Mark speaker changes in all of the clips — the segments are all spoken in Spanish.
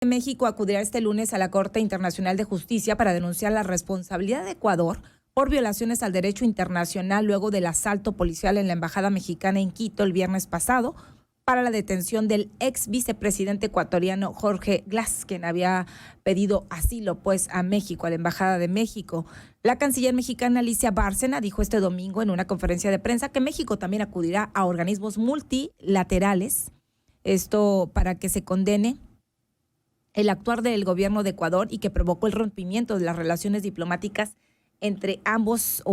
Speaker 1: México acudirá este lunes a la Corte Internacional de Justicia para denunciar la responsabilidad de Ecuador por violaciones al derecho internacional luego del asalto policial en la Embajada Mexicana en Quito el viernes pasado para la detención del ex vicepresidente ecuatoriano Jorge Glass, quien había pedido asilo a México, a la Embajada de México. La canciller mexicana Alicia Bárcena dijo este domingo en una conferencia de prensa que México también acudirá a organismos multilaterales, esto para que se condene el actuar del gobierno de Ecuador y que provocó el rompimiento de las relaciones diplomáticas entre ambas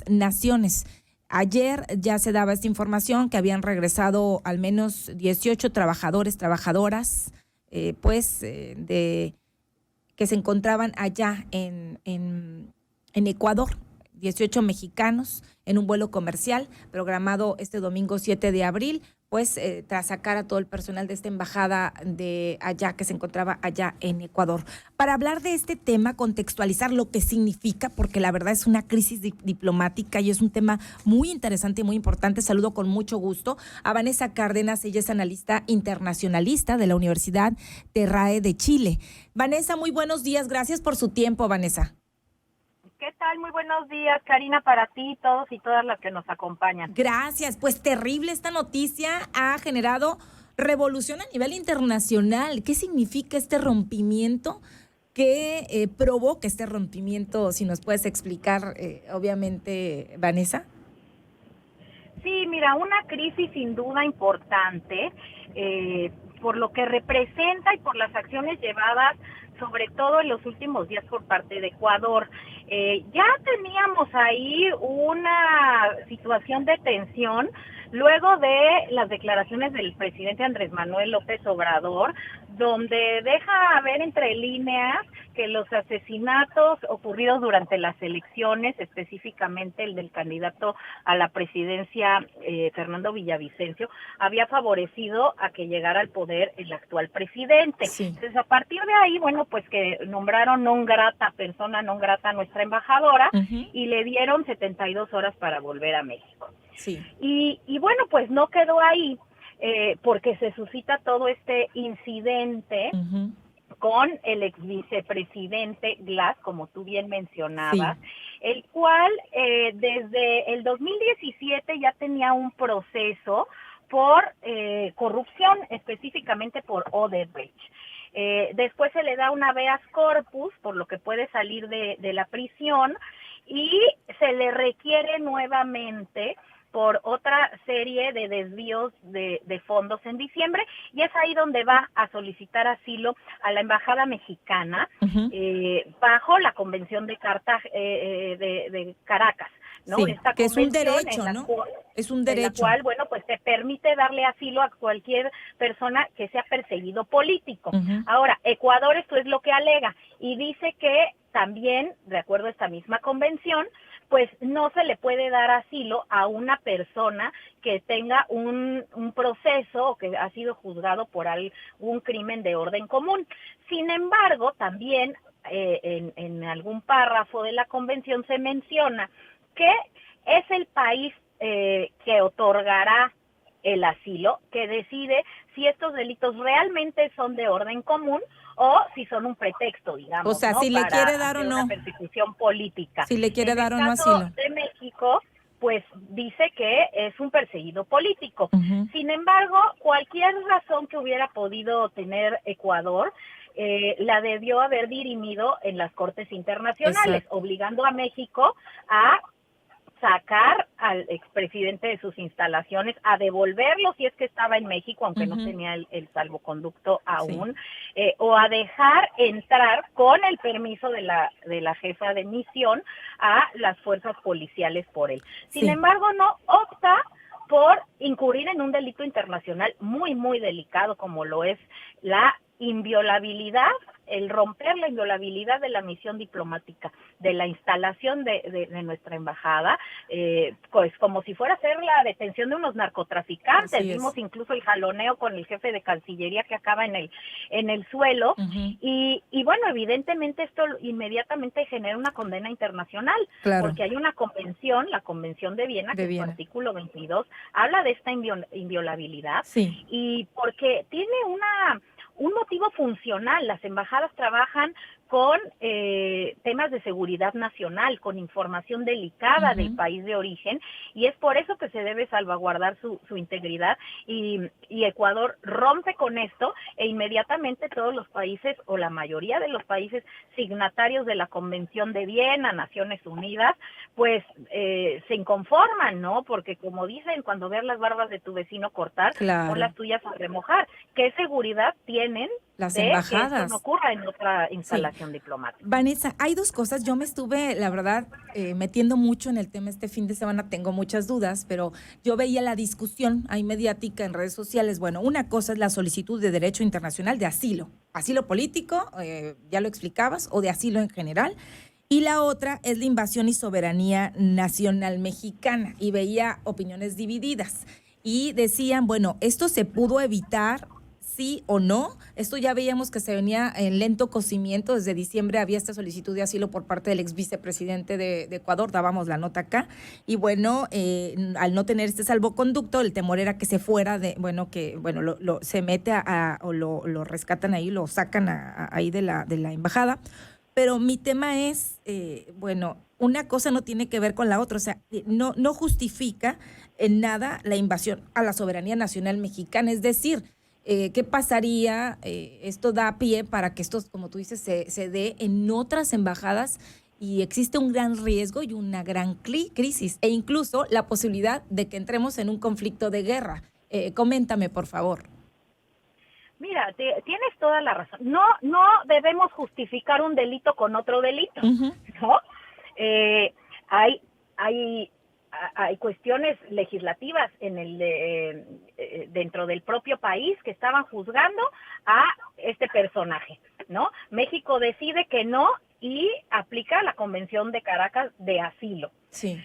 Speaker 1: naciones. Ayer ya se daba esta información que habían regresado al menos 18 trabajadoras, que se encontraban allá en Ecuador, 18 mexicanos en un vuelo comercial programado este domingo 7 de abril, tras sacar a todo el personal de esta embajada de allá que se encontraba allá en Ecuador. Para hablar de este tema, contextualizar lo que significa, porque la verdad es una crisis diplomática y es un tema muy interesante y muy importante. Saludo con mucho gusto a Vanessa Cárdenas, ella es analista internacionalista de la Universidad Terrae de Chile. Vanessa, muy buenos días, gracias por su tiempo, Vanessa.
Speaker 2: ¿Qué tal? Muy buenos días, Karina, para ti, todos y todas las que nos acompañan.
Speaker 1: Gracias, pues terrible esta noticia, ha generado revolución a nivel internacional. ¿Qué significa este rompimiento? ¿Qué provoca este rompimiento? Si nos puedes explicar, obviamente, Vanessa.
Speaker 2: Sí, mira, una crisis sin duda importante, por lo que representa y por las acciones llevadas, sobre todo en los últimos días por parte de Ecuador. Ya teníamos ahí una situación de tensión luego de las declaraciones del presidente Andrés Manuel López Obrador, donde deja ver entre líneas que los asesinatos ocurridos durante las elecciones, específicamente el del candidato a la presidencia, Fernando Villavicencio, había favorecido a que llegara al poder el actual presidente.
Speaker 1: Sí.
Speaker 2: Entonces, a partir de ahí, bueno, pues que nombraron persona non grata a nuestra embajadora, y le dieron 72 horas para volver a México.
Speaker 1: Sí.
Speaker 2: Y bueno, pues no quedó ahí, porque se suscita todo este incidente con el ex vicepresidente Glass, como tú bien mencionabas, sí, el cual desde el 2017 ya tenía un proceso por corrupción, específicamente por Odebrecht. Después se le da una habeas corpus, por lo que puede salir de la prisión, y se le requiere nuevamente por otra serie de desvíos de fondos en diciembre, y es ahí donde va a solicitar asilo a la Embajada Mexicana, bajo la Convención de Caracas, ¿no?
Speaker 1: Sí,
Speaker 2: Esta
Speaker 1: que es un derecho, ¿no? Es un derecho.
Speaker 2: En la cual, bueno, pues se permite darle asilo a cualquier persona que sea perseguido político. Ahora, Ecuador esto es lo que alega, y dice que también, de acuerdo a esta misma convención, pues no se le puede dar asilo a una persona que tenga un proceso o que ha sido juzgado por algún crimen de orden común. Sin embargo, también en algún párrafo de la convención se menciona que es el país que otorgará el asilo, que decide si estos delitos realmente son de orden común o si son un pretexto, digamos,
Speaker 1: o sea,
Speaker 2: ¿no?
Speaker 1: Si le quiere dar o no.
Speaker 2: Una persecución política.
Speaker 1: Si le quiere dar o no asilo.
Speaker 2: En el caso de México, pues dice que es un perseguido político. Sin embargo, cualquier razón que hubiera podido tener Ecuador, la debió haber dirimido en las cortes internacionales, obligando a México a sacar al expresidente de sus instalaciones, a devolverlo si es que estaba en México, aunque no tenía el salvoconducto aún, o a dejar entrar con el permiso de la jefa de misión a las fuerzas policiales por él. Sin embargo, no opta por incurrir en un delito internacional muy, muy delicado, como lo es la inviolabilidad, el romper la inviolabilidad de la misión diplomática, de la instalación de nuestra embajada, pues como si fuera a ser la detención de unos narcotraficantes. Vimos incluso el jaloneo con el jefe de Cancillería que acaba en el suelo, y bueno, evidentemente esto inmediatamente genera una condena internacional, porque hay una convención, la Convención de Viena, que en su artículo 22 habla de esta inviolabilidad, y porque tiene un motivo funcional. Las embajadas trabajan con temas de seguridad nacional, con información delicada del país de origen, y es por eso que se debe salvaguardar su integridad, y Ecuador rompe con esto, e inmediatamente todos los países, o la mayoría de los países signatarios de la Convención de Viena, Naciones Unidas, pues se inconforman, ¿no? Porque como dicen, cuando veas las barbas de tu vecino cortar,
Speaker 1: Claro.
Speaker 2: pon las tuyas a remojar. ¿Qué seguridad tienen
Speaker 1: Las
Speaker 2: de
Speaker 1: embajadas.
Speaker 2: que esto no ocurra en otra instalación diplomática?
Speaker 1: Vanessa, hay dos cosas. Yo me estuve, la verdad, metiendo mucho en el tema este fin de semana. Tengo muchas dudas, pero yo veía la discusión ahí mediática en redes sociales. Bueno, una cosa es la solicitud de derecho internacional de asilo político, ya lo explicabas, o de asilo en general. Y la otra es la invasión y soberanía nacional mexicana. Y veía opiniones divididas. Y decían, bueno, esto se pudo evitar, sí o no. Esto ya veíamos que se venía en lento cocimiento. Desde diciembre había esta solicitud de asilo por parte del ex vicepresidente de Ecuador, dábamos la nota acá, y bueno, al no tener este salvoconducto, el temor era que se fuera se mete o lo rescatan ahí, lo sacan ahí de la embajada. Pero mi tema es, una cosa no tiene que ver con la otra, o sea, no justifica en nada la invasión a la soberanía nacional mexicana, es decir, ¿qué pasaría? Esto da pie para que esto, como tú dices, se dé en otras embajadas, y existe un gran riesgo y una gran crisis, e incluso la posibilidad de que entremos en un conflicto de guerra. Coméntame, por favor.
Speaker 2: Mira, tienes toda la razón. No debemos justificar un delito con otro delito, ¿no? Hay cuestiones legislativas dentro del propio país que estaban juzgando a este personaje, ¿no? México decide que no y aplica la Convención de Caracas de asilo.
Speaker 1: Sí.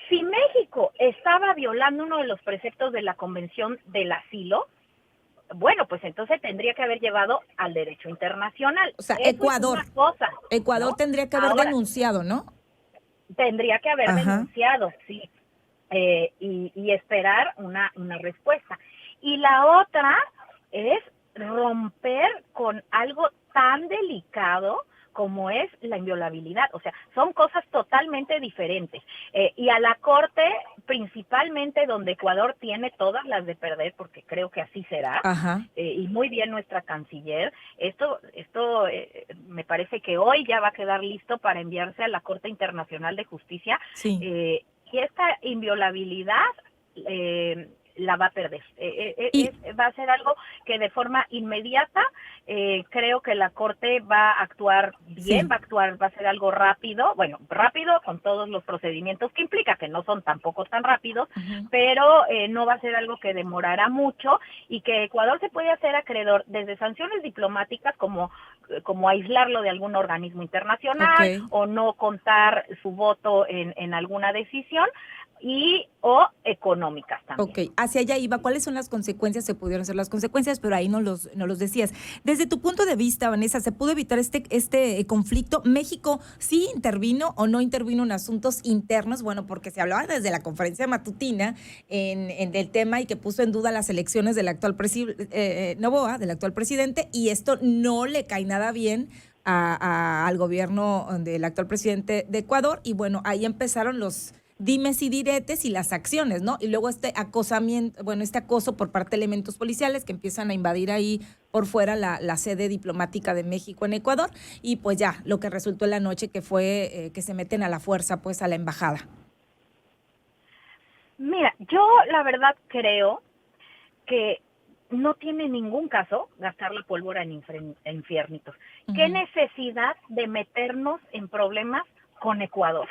Speaker 2: Si México estaba violando uno de los preceptos de la Convención del asilo, bueno, pues entonces tendría que haber llevado al derecho internacional.
Speaker 1: O sea,
Speaker 2: eso
Speaker 1: Ecuador.
Speaker 2: Es una cosa,
Speaker 1: Ecuador, ¿no? Tendría que haber denunciado, ¿no?
Speaker 2: Tendría que haber denunciado, sí. Y esperar una respuesta. Y la otra es romper con algo tan delicado como es la inviolabilidad. O sea, son cosas totalmente diferentes. Y a la Corte, principalmente donde Ecuador tiene todas las de perder, porque creo que así será, y muy bien nuestra canciller, esto me parece que hoy ya va a quedar listo para enviarse a la Corte Internacional de Justicia.
Speaker 1: Sí.
Speaker 2: Y esta inviolabilidad la va a perder. Va a ser algo que de forma inmediata, creo que la Corte va a actuar bien, va a ser algo rápido con todos los procedimientos que implica, que no son tampoco tan rápidos, pero no va a ser algo que demorará mucho, y que Ecuador se puede hacer acreedor desde sanciones diplomáticas como aislarlo de algún organismo internacional, o no contar su voto en alguna decisión, o económicas también.
Speaker 1: Ok, hacia allá iba. ¿Cuáles son las consecuencias? Se pudieron ser las consecuencias, pero ahí no los decías. Desde tu punto de vista, Vanessa, ¿se pudo evitar este conflicto? ¿México sí intervino o no intervino en asuntos internos? Bueno, porque se hablaba desde la conferencia matutina en el tema, y que puso en duda las elecciones del actual Noboa, del actual presidente, y esto no le cae nada bien al gobierno del actual presidente de Ecuador. Y bueno, ahí empezaron los dimes y diretes y las acciones, ¿no? Y luego este acoso por parte de elementos policiales que empiezan a invadir ahí por fuera la sede diplomática de México en Ecuador, y pues ya, lo que resultó en la noche, que fue que se meten a la fuerza pues a la embajada.
Speaker 2: Mira, yo la verdad creo que no tiene ningún caso gastar la pólvora en infiernitos. ¿Qué necesidad de meternos en problemas con Ecuador?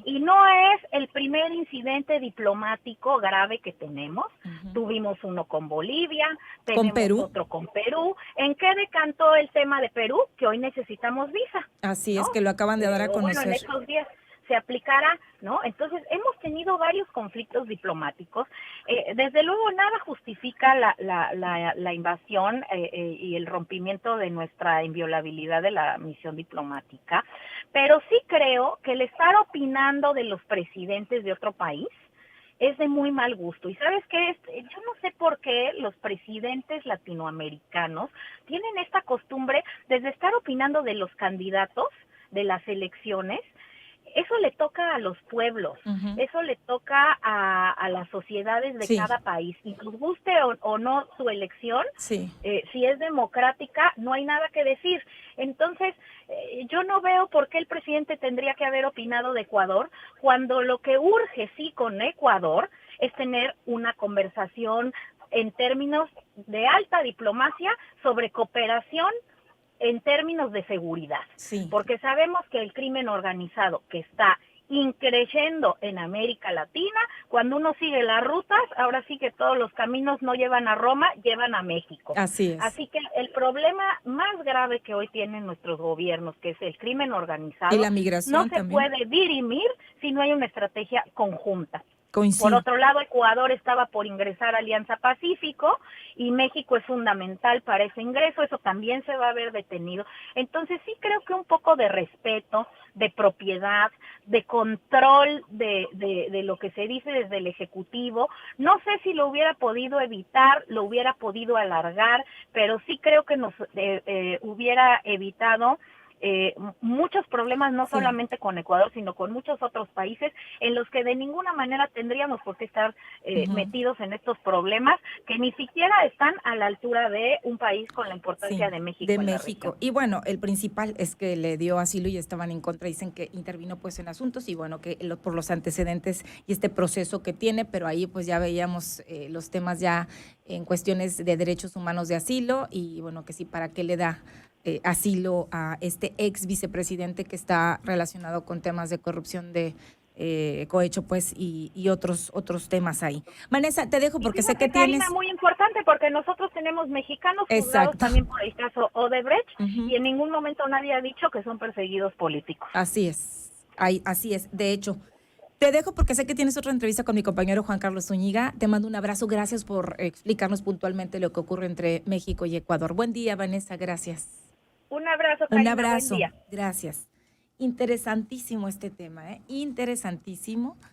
Speaker 2: Y no es el primer incidente diplomático grave que tenemos. Tuvimos uno con Bolivia, tenemos otro con Perú. ¿En qué decantó el tema de Perú? Que hoy necesitamos visa.
Speaker 1: Así es, que lo acaban de dar a conocer.
Speaker 2: Bueno, en estos días se aplicará, ¿no? Entonces, hemos tenido varios conflictos diplomáticos. Desde luego, nada justifica la invasión y el rompimiento de nuestra inviolabilidad de la misión diplomática, pero sí creo que el estar opinando de los presidentes de otro país es de muy mal gusto. Y ¿sabes qué? Yo no sé por qué los presidentes latinoamericanos tienen esta costumbre desde estar opinando de los candidatos de las elecciones. Eso le toca a los pueblos, eso le toca a las sociedades de cada país, y nos guste o no su elección, si es democrática, no hay nada que decir. Entonces, yo no veo por qué el presidente tendría que haber opinado de Ecuador, cuando lo que urge sí con Ecuador es tener una conversación en términos de alta diplomacia sobre cooperación en términos de seguridad, porque sabemos que el crimen organizado que está increciendo en América Latina, cuando uno sigue las rutas, ahora sí que todos los caminos no llevan a Roma, llevan a México.
Speaker 1: Así es.
Speaker 2: Así que el problema más grave que hoy tienen nuestros gobiernos, que es el crimen organizado,
Speaker 1: y la migración
Speaker 2: no se
Speaker 1: también
Speaker 2: puede dirimir si no hay una estrategia conjunta.
Speaker 1: Coincido.
Speaker 2: Por otro lado, Ecuador estaba por ingresar a Alianza Pacífico y México es fundamental para ese ingreso, eso también se va a ver detenido. Entonces sí creo que un poco de respeto, de propiedad, de control de lo que se dice desde el Ejecutivo. No sé si lo hubiera podido evitar, lo hubiera podido alargar, pero sí creo que nos hubiera evitado muchos problemas, no solamente con Ecuador, sino con muchos otros países en los que de ninguna manera tendríamos por qué estar metidos en estos problemas que ni siquiera están a la altura de un país con la importancia de México.
Speaker 1: De México. Y bueno, el principal es que le dio asilo y estaban en contra, dicen que intervino pues en asuntos y bueno, que por los antecedentes y este proceso que tiene, pero ahí pues ya veíamos los temas ya en cuestiones de derechos humanos de asilo y bueno, que sí, ¿para qué le da asilo a este ex vicepresidente que está relacionado con temas de corrupción de cohecho pues y otros temas ahí? Vanessa, te dejo porque sé que tienes...
Speaker 2: muy importante porque nosotros tenemos mexicanos juzgados también por el caso Odebrecht y en ningún momento nadie ha dicho que son perseguidos políticos.
Speaker 1: Así es, así es. De hecho, te dejo porque sé que tienes otra entrevista con mi compañero Juan Carlos Zúñiga. Te mando un abrazo. Gracias por explicarnos puntualmente lo que ocurre entre México y Ecuador. Buen día, Vanessa. Gracias.
Speaker 2: Un abrazo, Karina.
Speaker 1: Un abrazo.
Speaker 2: Buen día.
Speaker 1: Gracias. Interesantísimo este tema, interesantísimo.